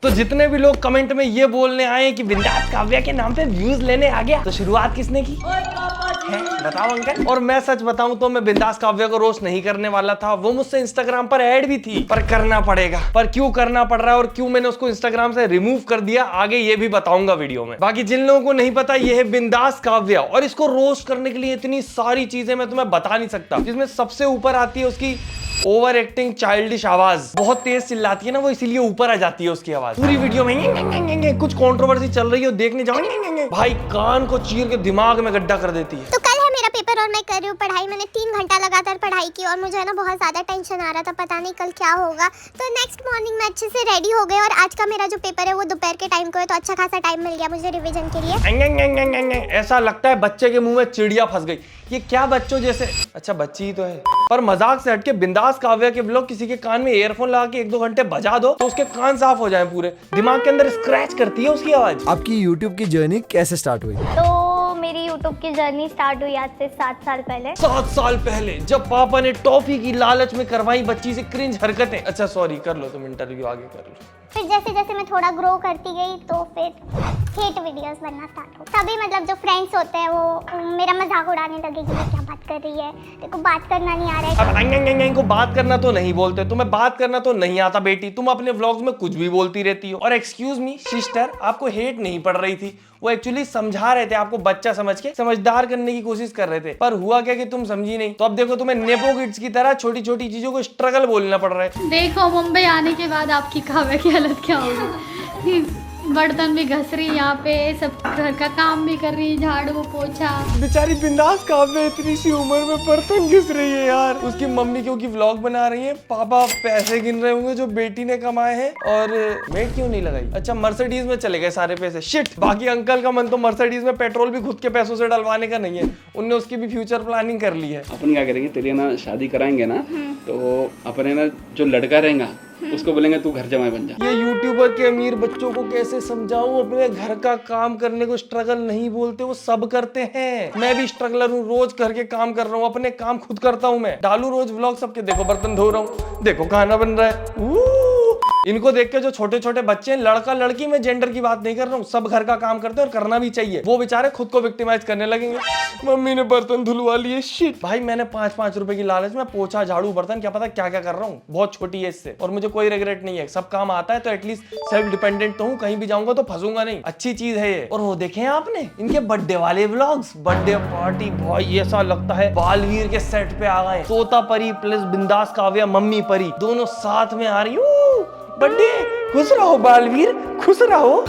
तो जितने भी लोग कमेंट में ये बोलने आए कि बिंदास काव्या के नाम पे व्यूज लेने आ गया, तो शुरुआत किसने की? बताओ अंकल। और मैं सच बताऊं तो मैं बिंदास काव्या को रोस्ट नहीं करने वाला था। वो मुझसे इंस्टाग्राम पर ऐड भी थी, पर करना पड़ेगा। पर क्यों करना पड़ रहा है और क्यों मैंने उसको इंस्टाग्राम से रिमूव कर दिया, आगे ये भी बताऊंगा वीडियो में। बाकी जिन लोगों को नहीं पता, ये है बिंदास काव्या और इसको रोस्ट करने के लिए इतनी सारी चीजें मैं तुम्हें बता नहीं सकता। जिसमें सबसे ऊपर आती है उसकी ओवर एक्टिंग चाइल्डिश आवाज। बहुत तेज चिल्लाती है ना वो, इसीलिए ऊपर आ जाती है उसकी आवाज। पूरी वीडियो में कुछ कंट्रोवर्सी चल रही है, देखने जाओ भाई कान को चीर के दिमाग में गड्ढा कर देती है। तो कल है मेरा पेपर और मैं कर रही हूँ पढ़ाई। मैंने 3 घंटा लगातार पढ़ाई की और मुझे है ना बहुत ज्यादा टेंशन आ रहा था, पता नहीं कल क्या होगा। तो नेक्स्ट मॉर्निंग में अच्छे से रेडी हो गए और आज का मेरा जो पेपर है वो दोपहर के टाइम को है, तो अच्छा खासा टाइम मिल गया मुझे रिवीजन के लिए। ऐसा लगता है बच्चे के मुंह में चिड़िया फंस गई। ये क्या बच्चों जैसे, अच्छा बच्ची ही तो है। पर मजाक से हटके बिंदास काव्या के व्लॉग किसी के कान में ईयरफोन लगा के 1-2 घंटे बजा दो तो उसके कान साफ हो जाए पूरे। दिमाग के अंदर स्क्रैच करती है उसकी आवाज। आपकी YouTube की जर्नी कैसे स्टार्ट हुई? तो मेरी YouTube की जर्नी स्टार्ट हुई आज से 7 साल पहले। 7 साल पहले जब पापा ने टॉफी की लालच में करवाई बच्ची से क्रिंज हरकतें। अच्छा सॉरी, कर लो तुम इंटरव्यू, आगे कर लो। फिर जैसे जैसे मैं थोड़ा ग्रो करती गई तो फिर हेट वीडियोस बनना स्टार्ट हो। तभी मतलब जो फ्रेंड्स होते हैं वो मेरा मजाक उड़ाने लगे कि ये क्या बात कर रही है, तेरे को बात करना नहीं आ रहा है। अब अंग को बात करना तो नहीं बोलते, तुम्हें बात करना तो नहीं आता बेटी। तुम अपने व्लॉग्स में कुछ भी बोलती रहती हो। और एक्सक्यूज मी सिस्टर, आपको हेट नहीं पड़ रही थी, वो एक्चुअली समझा रहे थे आपको, बच्चा समझ के समझदार करने की कोशिश कर रहे थे। पर हुआ क्या कि तुम समझी नहीं। तो अब देखो तुम्हें नेपो किड्स की तरह छोटी छोटी चीजों को स्ट्रगल बोलना पड़ रहा है। देखो मुंबई आने के बाद आपकी काव्या की हालत क्या होगी। बर्तन भी घस रही, यहाँ पे सब घर का काम भी कर रही, झाड़ू पोछा। बेचारी बिंदास काव्या इतनी सी उम्र में बर्तन घिस रही है यार। उसकी मम्मी क्योंकि व्लॉग बना रही है, पापा पैसे गिन रहे होंगे जो बेटी ने कमाए हैं। और मेड क्यों नहीं लगाई? अच्छा मर्सिडीज में चले गए सारे पैसे, शिट। बाकी अंकल का मन तो मर्सिडीज में पेट्रोल भी खुद के पैसों से डलवाने का नहीं है, उनने उसकी भी फ्यूचर प्लानिंग कर ली है। अपन क्या करेंगे, तेरी ना शादी कराएंगे ना तो अपने ना जो लड़का रहेगा उसको बोलेंगे तू घर जमाई बन जा। ये यूट्यूबर के अमीर बच्चों को कैसे समझाऊं, अपने घर का काम करने को स्ट्रगल नहीं बोलते, वो सब करते हैं। मैं भी स्ट्रगलर हूँ, रोज घर के काम कर रहा हूँ, अपने काम खुद करता हूँ। मैं डालू रोज व्लॉग सबके, देखो बर्तन धो रहा हूँ, देखो खाना बन रहा है। इनको देख के जो छोटे छोटे बच्चे हैं, लड़का लड़की में जेंडर की बात नहीं कर रहा हूँ, सब घर का काम करते हैं और करना भी चाहिए। वो बेचारे खुद को विक्टिमाइज करने लगेंगे, मम्मी ने बर्तन धुलवा लिए, शिट। भाई मैंने 5-5 रुपए की लालच में पोछा झाड़ू बर्तन क्या पता क्या क्या कर रहा हूँ, बहुत छोटी है इससे। और मुझे कोई रिग्रेट नहीं है, सब काम आता है तो एटलीस्ट सेल्फ डिपेंडेंट तो हूँ, कहीं भी जाऊंगा तो फंसूंगा नहीं। अच्छी चीज है ये। और वो देखे आपने इनके बर्थडे वाले व्लॉग्स, बर्थडे पार्टी, भाई ऐसा लगता है बालवीर के सेट पे आ गए। तोता परी प्लस बिंदास काव्या मम्मी परी दोनों साथ में आ रही हूँ। बर्थडे, खुश रहो बालवीर, खुश रहो।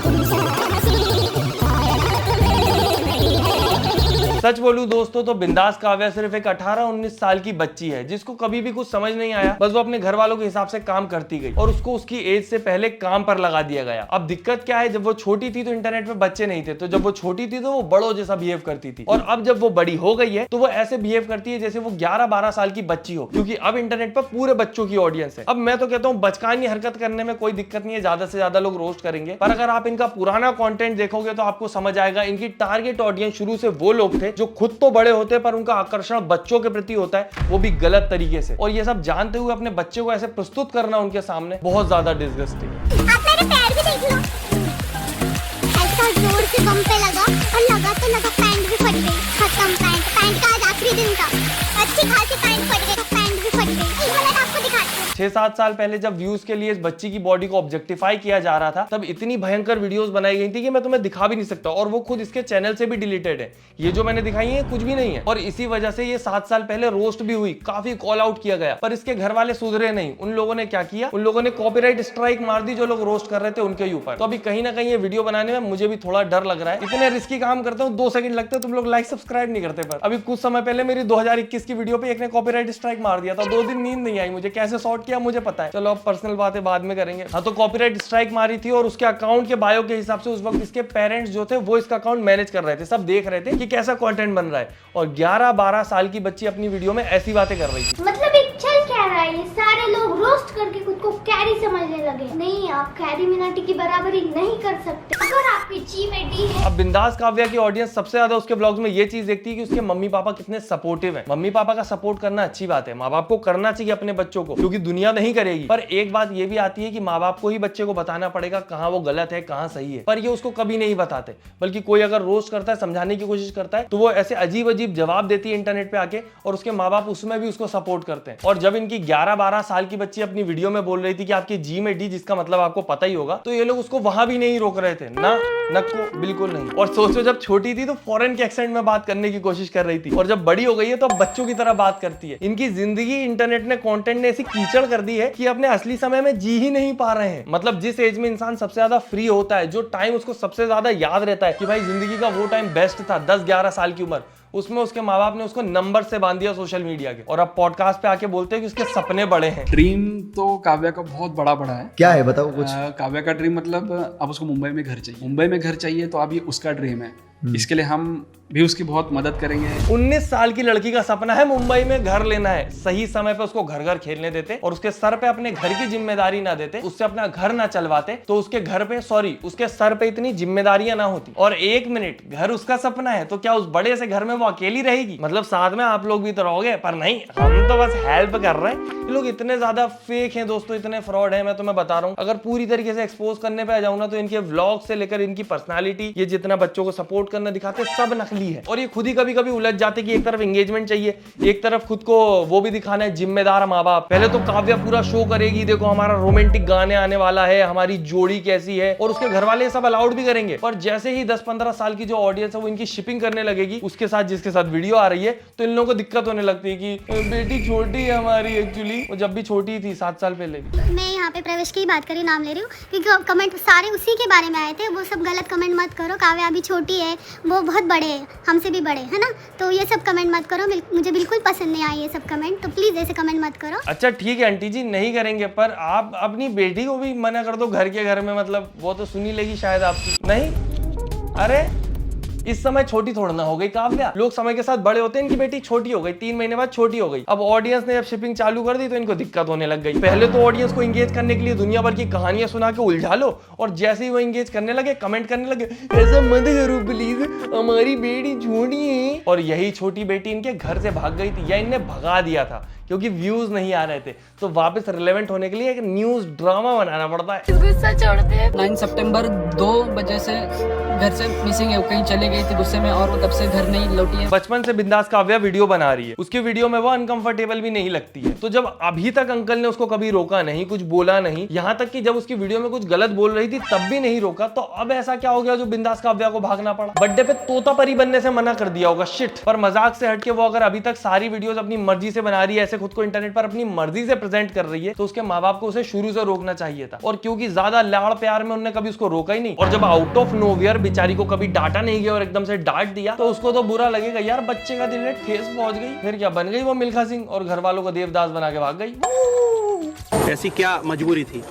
सच बोलूं दोस्तों तो बिंदास काव्या सिर्फ एक 18-19 साल की बच्ची है जिसको कभी भी कुछ समझ नहीं आया। बस वो अपने घर वालों के हिसाब से काम करती गई और उसको उसकी एज से पहले काम पर लगा दिया गया। अब दिक्कत क्या है, जब वो छोटी थी तो इंटरनेट पे बच्चे नहीं थे, तो जब वो छोटी थी तो वो बड़ों जैसा बिहेव करती थी। और अब जब वो बड़ी हो गई है तो वो ऐसे बिहेव करती है जैसे वो 11-12 साल की बच्ची हो, क्योंकि अब इंटरनेट पर पूरे बच्चों की ऑडियंस है। अब मैं तो कहता हूँ बचकानी हरकत करने में कोई दिक्कत नहीं है, ज्यादा से ज्यादा लोग रोस्ट करेंगे। पर अगर आप इनका पुराना कंटेंट देखोगे तो आपको समझ आएगा इनकी टारगेट ऑडियंस शुरू से वो लोग थे जो खुद तो बड़े होते पर उनका आकर्षण बच्चों के प्रति होता है, वो भी गलत तरीके से। और ये सब जानते हुए अपने बच्चे को ऐसे प्रस्तुत करना उनके सामने बहुत ज्यादा डिसगस्टिंग। आप मेरे पैर भी देख लो, ऐसा जोर से बम पे लगा और लगा तो लगा पैंट भी फट गई। खत्म पैंट का आज आखिरी दिन था, अच्छी खासी पैंट फट गई, पैंट भी फट गई। एक मिनट आपको दिखाती हूँ। 6-7 साल पहले जब व्यूज के लिए इस बच्ची की बॉडी को ऑब्जेक्टिफाई किया जा रहा था, तब इतनी भयंकर वीडियोस बनाई गई थी कि मैं तुम्हें दिखा भी नहीं सकता, और वो खुद इसके चैनल से भी डिलीटेड है। ये जो मैंने दिखाई है कुछ भी नहीं है। और इसी वजह से ये 7 साल पहले रोस्ट भी हुई, काफी कॉल आउट किया गया, पर इसके घर वाले सुधरे नहीं। उन लोगों ने क्या किया, उन लोगों ने कॉपीराइट स्ट्राइक मार दी जो लोग रोस्ट कर रहे थे उनके ऊपर। तो अभी कहीं ना कहीं ये वीडियो बनाने में मुझे भी थोड़ा डर लग रहा है। इतने रिस्की काम करता हूँ, 2 सेकंड लगते हैं, तुम लोग लाइक सब्सक्राइब नहीं करते। पर अभी कुछ समय पहले मेरी 2021 की वीडियो पे एक ने कॉपीराइट स्ट्राइक मार दिया था, 2 दिन नींद नहीं आई मुझे, कैसे सॉर्ट किया मुझे पता है। चलो अब पर्सनल बातें बाद में करेंगे। हाँ, तो कॉपीराइट स्ट्राइक मारी थी और उसके अकाउंट के बायो के हिसाब से उस वक्त इसके पेरेंट्स जो थे वो इसका अकाउंट मैनेज कर रहे थे, सब देख रहे थे कि कैसा कंटेंट बन रहा है। और 11-12 साल की बच्ची अपनी वीडियो में ऐसी बातें कर रही थी। मतलब एक चल क्या रहा पढ़ाई है, सारे लोग रोस्ट करके खुद को कैरी समझने लगे। नहीं, आप कैरी मिनाटी की बराबरी नहीं कर सकते अगर आपकी जी में डी है। अब बिंदास काव्या की ऑडियंस सबसे ज्यादा उसके ब्लॉग्स में ये चीज देखती है कि उसके मम्मी पापा कितने सपोर्टिव हैं। मम्मी पापा का सपोर्ट करना अच्छी बात है, माँ बाप को करना चाहिए अपने बच्चों को, क्योंकि दुनिया नहीं करेगी। पर एक बात ये भी आती है कि माँ बाप को ही बच्चे को बताना पड़ेगा कहाँ वो गलत है कहाँ सही है, पर ये उसको कभी नहीं बताते। बल्कि कोई अगर रोस्ट करता है, समझाने की कोशिश करता है, तो वो ऐसे अजीब अजीब जवाब देती है इंटरनेट पे आके, और उसके माँ बाप उसमें भी उसको सपोर्ट करते हैं। और जब इनकी 11-12 साल की बच्ची अपनी वीडियो में बोल रही थी कि आपकी जी में डी, जिसका मतलब आपको पता ही होगा, तो ये लोग उसको वहां भी नहीं रोक रहे थे ना, नको बिल्कुल नहीं। और सोचो जब छोटी थी तो फॉरेन के एक्सेंट में बात करने की कोशिश कर रही थी, और जब बड़ी हो गई है तो अब बच्चों की तरह बात करती है। इनकी जिंदगी इंटरनेट ने, कंटेंट ने ऐसी कीचड़ कर दी है कि अपने असली समय में जी ही नहीं पा रहे हैं। मतलब जिस एज में इंसान सबसे ज्यादा फ्री होता है, जो टाइम उसको सबसे ज्यादा याद रहता है कि भाई जिंदगी का वो टाइम बेस्ट था, 10-11 साल की उम्र, उसमें उसके माँ बाप ने उसको नंबर से बांध दिया सोशल मीडिया के, और अब पॉडकास्ट पे आके बोलते हैं कि उसके सपने बड़े हैं। ड्रीम तो काव्या का बहुत बड़ा है। क्या है बताओ कुछ। काव्या का ड्रीम मतलब अब उसको मुंबई में घर चाहिए। मुंबई में घर चाहिए तो अभी उसका ड्रीम है। इसके लिए हम भी उसकी बहुत मदद करेंगे। 19 साल की लड़की का सपना है मुंबई में घर लेना है। सही समय पे उसको घर घर खेलने देते और उसके सर पे अपने घर की जिम्मेदारी ना देते, उससे अपना घर ना चलवाते, तो उसके घर पे उसके सर पे इतनी जिम्मेदारियां ना होती। और 1 मिनट, घर उसका सपना है तो क्या उस बड़े से घर में वो अकेली रहेगी? मतलब साथ में आप लोग भी तो रहोगे, पर नहीं, हम तो बस हेल्प कर रहे हैं। ये लोग इतने ज्यादा फेक हैं दोस्तों, इतने फ्रॉड है, मैं तुम्हें बता रहा हूँ। अगर पूरी तरीके से एक्सपोज करने पे आ जाऊँ ना, तो इनके व्लॉग से लेकर इनकी पर्सनालिटी, ये जितना बच्चों को सपोर्ट करना दिखाते, सब नकली है। और ये खुद ही कभी कभी उलझ जाते कि एक तरफ एंगेजमेंट चाहिए, एक तरफ खुद को वो भी दिखाना है जिम्मेदार माँ बाप। पहले तो काव्या पूरा शो करेगी, देखो हमारा रोमांटिक गाने आने वाला है, हमारी जोड़ी कैसी है, और उसके घर वाले सब अलाउड भी करेंगे। पर जैसे ही 10-15 साल की जो ऑडियंस है वो इनकी शिपिंग करने लगेगी उसके साथ, जिसके साथ वीडियो आ रही है, तो इन लोगों को दिक्कत होने लगती है कि बेटी छोटी है हमारी, एक्चुअली वो जब भी छोटी थी 7 साल पहले। मैं यहाँ पे प्रवेश की बात करी, नाम ले रही हूँ, क्योंकि कमेंट सारे उसी के बारे में आए थे। वो सब गलत कमेंट मत करो, काव्या अभी छोटी है, वो बहुत बड़े हैं, हमसे भी बड़े है ना, तो ये सब कमेंट मत करो। मुझे बिल्कुल पसंद नहीं आए ये सब कमेंट, तो प्लीज ऐसे कमेंट मत करो। अच्छा ठीक है आंटी जी, नहीं करेंगे, पर आप अपनी बेटी को भी मना कर दो घर में, मतलब वो तो सुनी लेगी शायद आपकी। नहीं, अरे इस समय छोटी थोड़ा ना हो गई काव्या, लोग समय के साथ बड़े होते हैं। इनकी बेटी छोटी हो गई, 3 महीने बाद छोटी हो गई। अब ऑडियंस ने जब शिपिंग चालू कर दी तो इनको दिक्कत होने लग गई। पहले तो ऑडियंस को एंगेज करने के लिए दुनिया भर की कहानियां सुना के उलझा लो, और जैसे ही वो एंगेज करने लगे, कमेंट करने लगे, ऐसा मत करो प्लीज, हमारी बेटी छोटी है। और यही छोटी बेटी इनके घर से भाग गई थी, या इनने भगा दिया था क्योंकि व्यूज नहीं आ रहे थे। तो वापस रिलेवेंट होने के लिए एक न्यूज ड्रामा बनाना पड़ता है। गुस्सा छोड़ते हैं। 9 सितंबर 2 बजे से घर से मिसिंग है, कहीं चली गई थी गुस्से में, और वो तब से घर नहीं लौटी है। बचपन से बिंदास काव्या वीडियो बना रही है, उसकी वीडियो में वो अनकंफर्टेबल भी नहीं लगती है। तो जब अभी तक अंकल ने उसको कभी रोका नहीं, कुछ बोला नहीं, यहाँ तक कि जब उसकी वीडियो में कुछ गलत बोल रही थी तब भी नहीं रोका, तो अब ऐसा क्या हो गया जो बिंदास काव्या को भागना पड़ा? बर्थडे पे तोता परी बनने से मना कर दिया होगा, शिट। पर मजाक से हटके वो अगर अभी तक सारी वीडियोस अपनी मर्जी से बना रही है, ऐसे खुद को इंटरनेट पर अपनी मर्जी से प्रेजेंट कर रही है, तो उसके माँ बाप को उसे शुरू से रोकना चाहिए था। और क्योंकि ज्यादा लाड़ प्यार में उन्होंने कभी उसको रोका ही नहीं, और जब आउट ऑफ नोवेयर बेचारी को कभी डांटा नहीं गया और एकदम से डांट दिया, तो उसको तो बुरा लगेगा यार, बच्चे का दिल में ठेस पहुंच गई। फिर क्या बन गई वो मिल्खा सिंह, और घर वालों को देवदास बना के भाग गई। ऐसी क्या मजबूरी थी?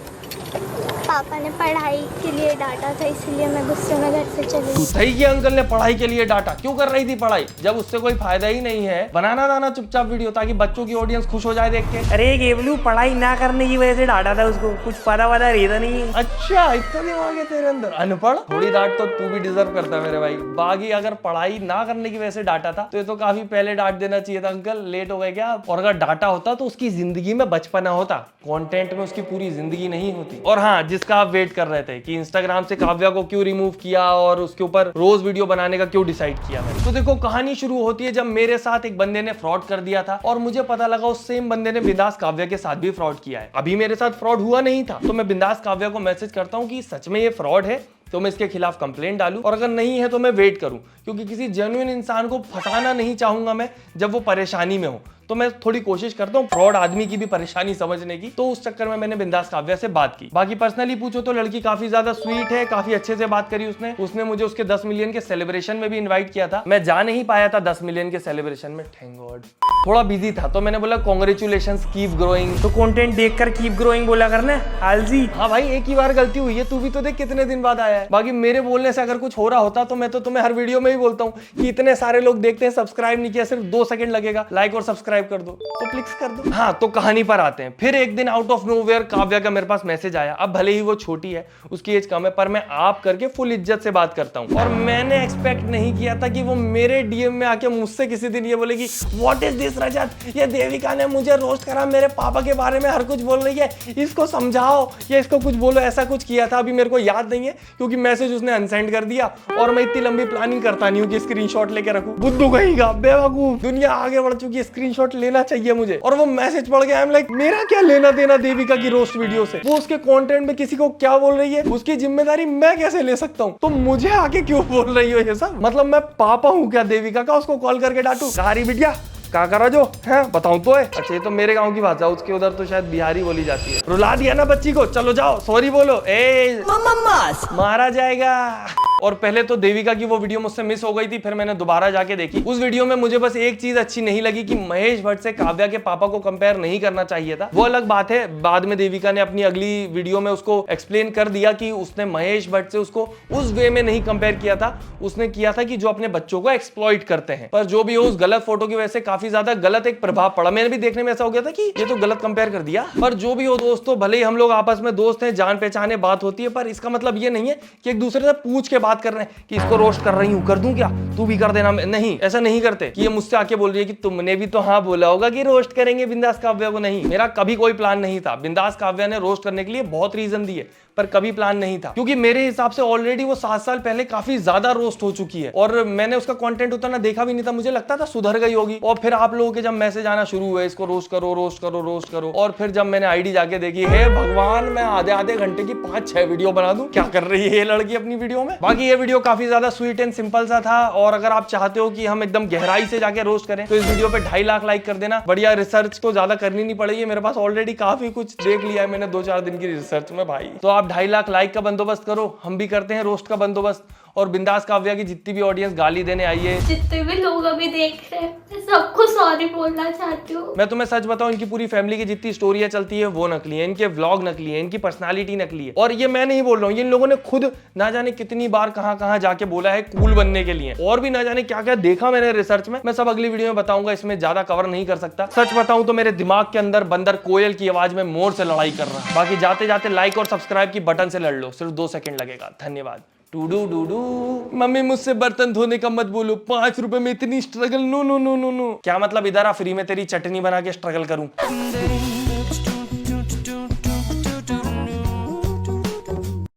पापा ने पढ़ाई के लिए डांटा था, इसलिए मैं गुस्से में घर से चली गई। सही किया अंकल ने पढ़ाई के लिए डांटा। क्यों कर रही थी पढ़ाई जब उससे कोई फायदा ही नहीं है? बनाना था चुपचाप वीडियो, ताकि बच्चों की ऑडियंस खुश हो जाए देख के। अरे गेवलू, पढ़ाई ना करने की वजह से डांटा था उसको, कुछ पता रहता नहीं है। अच्छा, इतना दिमाग है तेरे अंदर, अनपढ़। थोड़ी डांट तो तू भी डिजर्व करता है मेरे भाई। बागी अगर पढ़ाई ना करने की वजह से डांटा था तो ये तो काफी पहले डांट देना चाहिए था अंकल, लेट हो गए क्या? और अगर डांटा होता तो उसकी जिंदगी में बचपना होता, कंटेंट में उसकी पूरी जिंदगी नहीं होती। और हाँ, जिसका आप वेट कर रहे थे कि इंस्टाग्राम से काव्या को क्यों रिमूव किया और उसके ऊपर रोज वीडियो बनाने का क्यों डिसाइड किया मैंने, तो देखो कहानी शुरू होती है जब मेरे साथ एक बंदे ने फ्रॉड कर दिया था, और मुझे पता लगा उस सेम बंदे ने बिंदास काव्या के साथ भी फ्रॉड किया है। अभी मेरे साथ फ्रॉड हुआ नहीं था, तो मैं बिंदास काव्या को मैसेज करता हूँ कि सच में ये फ्रॉड है तो मैं इसके खिलाफ कंप्लेंट डालूं, और अगर नहीं है तो मैं वेट करूं, क्योंकि किसी जेन्युइन इंसान को फंसाना नहीं चाहूंगा मैं जब वो परेशानी में हो। तो मैं थोड़ी कोशिश करता हूँ फ्रॉड आदमी की भी परेशानी समझने की, तो उस चक्कर में मैंने बिंदास काव्या से बात की। बाकी पर्सनली पूछो तो लड़की काफी ज्यादा स्वीट है, काफी अच्छे से बात करी उसने मुझे उसके 10 मिलियन के सेलिब्रेशन में भी इन्वाइट किया था। मैं जा नहीं पाया था 10 मिलियन के सेलिब्रेशन में, थैंक गॉड, थोड़ा बिजी था। तो मैंने बोला कांग्रेचुलेशंस, कीप ग्रोइंग। तो कंटेंट देखकर कीप ग्रोइंग बोला करना आलजी। हाँ भाई, एक ही बार गलती हुई है, तू भी तो देख कितने दिन बाद आया है। बाकी मेरे बोलने से अगर कुछ हो रहा होता तो मैं तो तुम्हें हर वीडियो में ही बोलता हूँ कि इतने सारे लोग देखते हैं, सब्सक्राइब नहीं किया, सिर्फ 2 सेकंड लगेगा, लाइक और सब्सक्राइब सब्सक्राइब कर दो, तो क्लिक्स कर दो। हाँ, तो कहानी पर आते हैं। फिर एक दिन आउट ऑफ नोवेयर काव्या का मेरे पास मैसेज आया। अब भले ही वो छोटी है, उसकी एज कम है, पर मैं आप करके फुल इज्जत से बात करता हूँ। और मैंने एक्सपेक्ट नहीं किया था कि वो मेरे डीएम में आके मुझसे किसी दिन ये बोलेगी, व्हाट इज दिस रजत, ये देविका ने मुझे रोस्ट करा, मेरे पापा के बारे में हर कुछ बोल रही है, इसको समझाओ या इसको कुछ बोलो। ऐसा कुछ किया था, अभी मेरे को याद नहीं है क्योंकि मैसेज उसने अनसेंड कर दिया। और मैं इतनी लंबी प्लानिंग करता नहीं हूँ कि स्क्रीनशॉट लेके रखूं। बुद्धू कहेगा, बेवकूफ, दुनिया आगे बढ़ चुकी है, स्क्रीनशॉट लेना चाहिए मुझे। और वो मैसेज पढ़ गया, आई एम लाइक, मेरा क्या लेना देना देविका की रोस्ट वीडियो से? वो उसके कंटेंट में किसी को क्या बोल रही है, उसकी जिम्मेदारी मैं कैसे ले सकता हूँ? तो मुझे आके क्यों बोल रही हो ये सब? मतलब मैं पापा हूँ क्या देविका का? उसको कॉल करके डांटू, सारी बिटिया क्या करा जो है बताऊं तो है? अच्छा, ये तो मेरे गांव की भाषा, उसके उधर तो शायद बिहारी बोली जाती है। रुला दिया ना बच्ची को, चलो जाओ सॉरी बोलो, ए मारा जाएगा। और पहले तो देविका की वो वीडियो मुझसे मिस हो गई थी, फिर मैंने दोबारा जाके देखी। उस वीडियो में मुझे बस एक चीज अच्छी नहीं लगी कि महेश भट्ट से काव्या के पापा को कंपेयर नहीं करना चाहिए था। वो अलग बात है, बाद में देविका ने अपनी अगली वीडियो में उसको एक्सप्लेन कर दिया कि उसने महेश भट्ट से उसको उस वे में नहीं कंपेयर किया था, उसने किया था कि जो अपने बच्चों को एक्सप्लॉइट करते हैं। पर जो भी हो, उस गलत फोटो की वजह से काफी ज्यादा गलत एक प्रभाव पड़ा। मैंने भी देखने में ऐसा हो गया था कि ये तो गलत कंपेयर कर दिया। पर जो भी हो दोस्तों, भले ही हम लोग आपस में दोस्त हैं, जान पहचाने बात होती है, पर इसका मतलब ये नहीं है कि एक दूसरे से पूछ के बात कर रहे हैं कि इसको रोस्ट कर रही हूँ, कर दूं क्या, तू भी कर देना। नहीं, ऐसा नहीं करते कि ये मुझसे आके बोल रही है कि तुमने भी तो हाँ बोला होगा कि रोस्ट करेंगे बिंदास काव्या को। नहीं, मेरा कभी कोई प्लान नहीं था। बिंदास काव्या ने रोस्ट करने के लिए बहुत रीजन दिए, पर कभी प्लान नहीं था, क्योंकि मेरे हिसाब से ऑलरेडी वो 7 साल पहले काफी ज्यादा रोस्ट हो चुकी है और मैंने उसका कंटेंट उतना देखा भी नहीं था। मुझे लगता था सुधर गई होगी। और फिर आप लोगों के जब मैसेज आना शुरू हुए, इसको रोस्ट करो रोस्ट करो रोस्ट करो, और फिर जब मैंने आईडी जाके देखी, हे भगवान, मैं आधे घंटे की 5-6 वीडियो बना दूं, क्या कर रही है ये लड़की अपनी वीडियो में। बाकी ये वीडियो काफी ज्यादा स्वीट एंड सिंपल सा था। और अगर आप चाहते हो कि हम एकदम गहराई से जाके रोस्ट करें तो इस वीडियो पे 2.5 लाख लाइक कर देना। बढ़िया रिसर्च तो ज्यादा करनी नहीं पड़ेगी, मेरे पास ऑलरेडी काफी कुछ देख लिया है मैंने 2-4 दिन की रिसर्च में भाई। तो आप 2.5 लाख लाइक का बंदोबस्त करो, हम भी करते हैं रोस्ट का बंदोबस्त। और बिंदास काव्या की जितनी भी ऑडियंस गाली देने आई है, जितने भी लोग अभी देख रहे हैं, मैं सबको सॉरी बोलना चाहती हूँ। मैं तुम्हें सच बताऊं, इनकी पूरी फैमिली की जितनी स्टोरियां चलती है वो नकली है, इनके व्लॉग नकली है, इनकी पर्सनालिटी नकली है। और ये मैं नहीं बोल रहा हूँ, ये इन लोगों ने खुद ना जाने कितनी बार कहां जाके बोला है कूल बनने के लिए, और भी ना जाने क्या क्या देखा मैंने रिसर्च में। मैं सब अगली वीडियो में बताऊंगा, इसमें ज्यादा कवर नहीं कर सकता। सच बताऊं तो मेरे दिमाग के अंदर बंदर कोयल की आवाज में मोर से लड़ाई कर रहा है। बाकी जाते जाते लाइक और सब्सक्राइब की बटन से लड़ लो, सिर्फ 2 सेकंड लगेगा। धन्यवाद। टूडू डूडू। मम्मी मुझसे बर्तन धोने का मत बोलो, 5 रुपए में इतनी struggle, no no no no no. क्या मतलब, इधर आ, फ्री में तेरी चटनी बना के स्ट्रगल करूं।